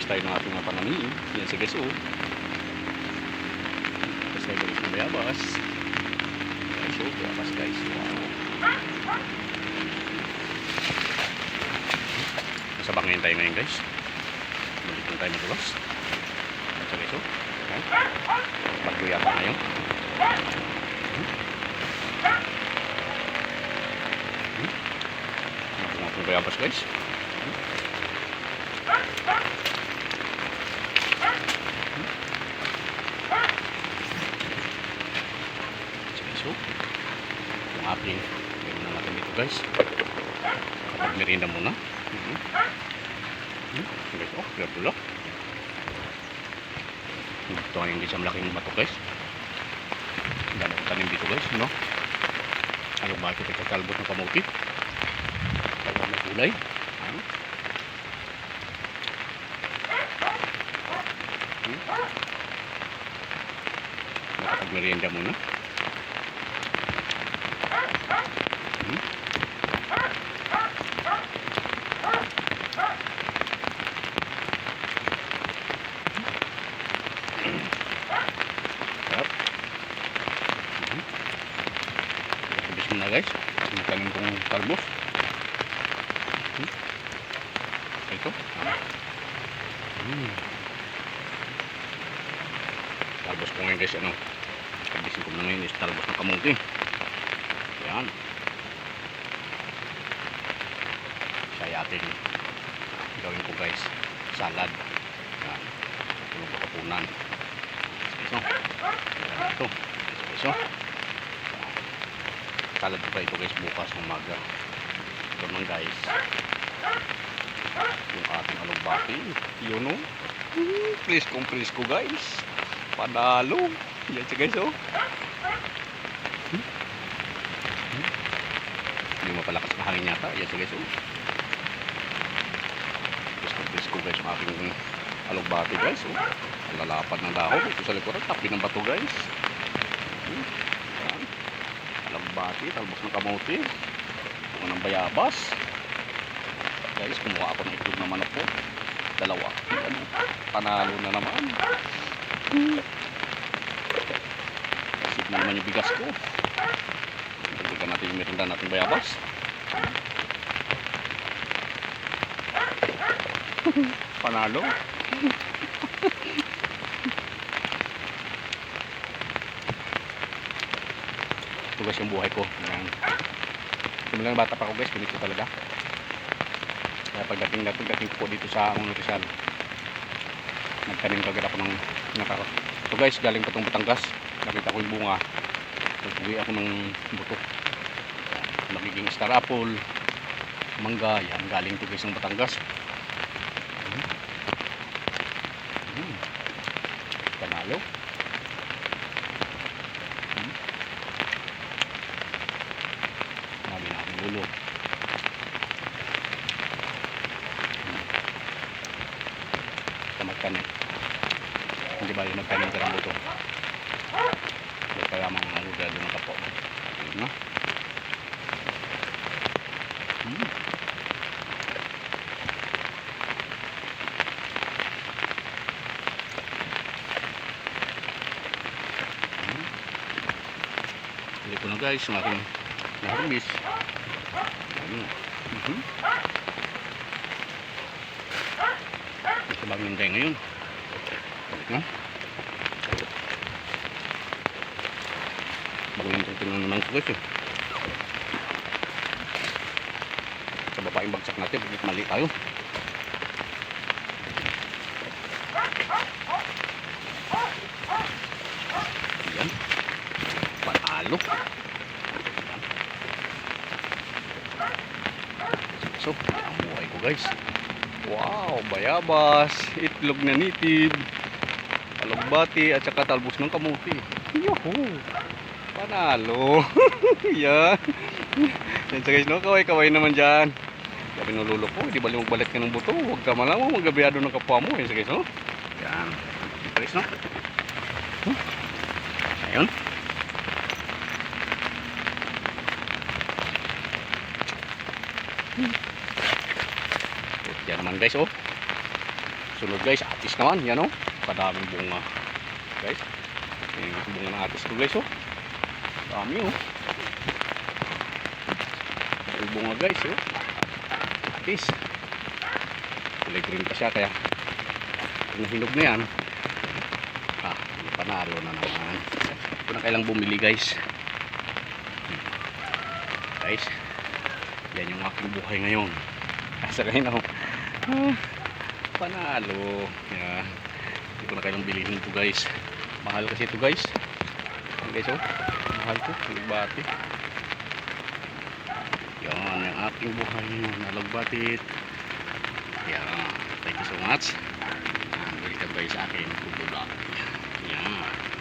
tayo ng ating mga pananim. Yan si guys oh. Tapos tayo guys ng bayabas. Guys oh, bayabas guys. Wow. Nasa bangin tayo ngayon guys. Balik lang tayo madulas. Yan si guys oh. Bagyo yata ngayon. Nabunga pong bayabas guys. Yung ating gawin na natin dito guys, kapag merienda muna. Guys oh, kaya pula ito yung isang malaking bato guys. Dami ko tanim dito guys, no? Ano ba ito pagkakalbot ng kamuti kaya may gulay. Nakapag merienda muna. Na guys, yung tanim kong talbos. Ito talbos ko ngayon guys, ano kabisin ko na ngayon is talbos ng kamuti. Yan siya ating gawin ko guys, salad. Yan, tulong ko kapunan. Ito salad pa ito guys bukas ng umaga. Ito naman guys yung ating alugbati, yun o, please ko guys, panalo. Yan siya guys oh. Hindi mapalakas na hangin yata. Yan siya guys oh. Please ko guys yung ating alugbati guys oh. Ang lalapad ng dahon ito sa likuran, tapi ng bato guys. Alugbati, talbos ng kamote, bunga ng bayabas guys. Kumuha ako ng itlog na manok po, dalawa. Ano, panalo na naman. Kasip na naman yung bigas ko. Dagdagan natin yung merinda natin bayabas. Panalo. Ito guys yung buhay ko. Simulang bata pa ako guys, ganito talaga. Kaya pagdating ko dito sa Rizal, nagtanim kagad ako ng nakarot. Ito guys, galing pa itong Batangas. Nakita ko yung bunga. Nagpuwi ako ng buto. Magiging star apple, mangga. Yan, galing ito guys ng Batangas. Panalo. Nabi na akong ulo. Magtanim. Hindi ba yung magtanim ka ng buto? Kaya mga aludado ng kapo. Ayun na. Huli ko na guys yung aking naharbis. Ito bang hindi ngayon? Balik na. Bagong tingnan naman ko guys eh. Sa baba yung bagsak natin, bakit mali tayo? Yan. Panalo. So, ang buhay ko guys. Wow, bayabas, itlog na nitid, alugbati at saka talbos ng kamuti. Yuhu! Panalo. Yan. Yan sa guys no, kaway-kaway naman dyan. Sabi ng lolo ko, di ba magbalit ka ng buto? Huwag ka malamang magabiado ng kapwa mo. Yan sa guys no. Yan. Guys no. Ayun. Yan naman guys oh. Sunod guys, atis naman. Yan o. Kadaming bunga. Guys. Yan yung bunga ng atis ko guys o. Dami o. Yung bunga guys o. Atis. Kulay green pa siya kaya kung hinog na yan, panalo na naman. Ito na kailang bumili guys. Guys, yan yung aking buhay ngayon. Asa ngayon ako. Panalo. Yan. Hindi ko na kailang bilihin ito guys. Mahal kasi ito guys. Yan guys oh. Mahal ito. Alagbati. Yan yung aking buhay ngayon. Alagbatit. Yan. Thank you so much. Welcome guys sa akin. Vlog. Yan.